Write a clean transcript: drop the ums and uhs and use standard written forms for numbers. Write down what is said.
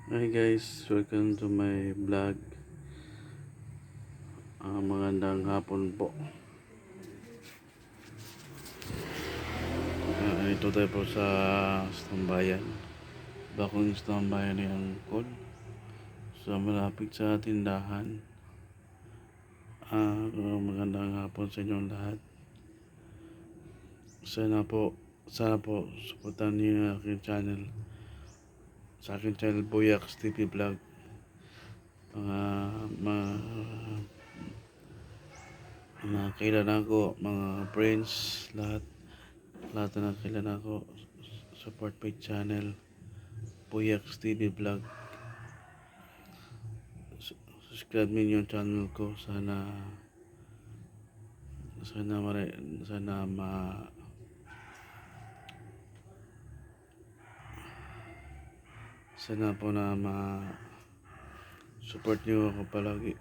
Hi guys, welcome to my vlog. Magandang hapon po. Ito tayo po sa Stambayan. Bakong Stambayan ni Angkol. So malapit sa tindahan. Magandang hapon sa inyong lahat. Sana po supportan niyo yung aking channel. Sa aking channel Boyax TV Vlog. Mga kailan ko, mga friends, lahat na kailan ko, support my channel Boyax TV Vlog. Subscribe niyo yung channel ko. Sana sana po na support niyo ako palagi.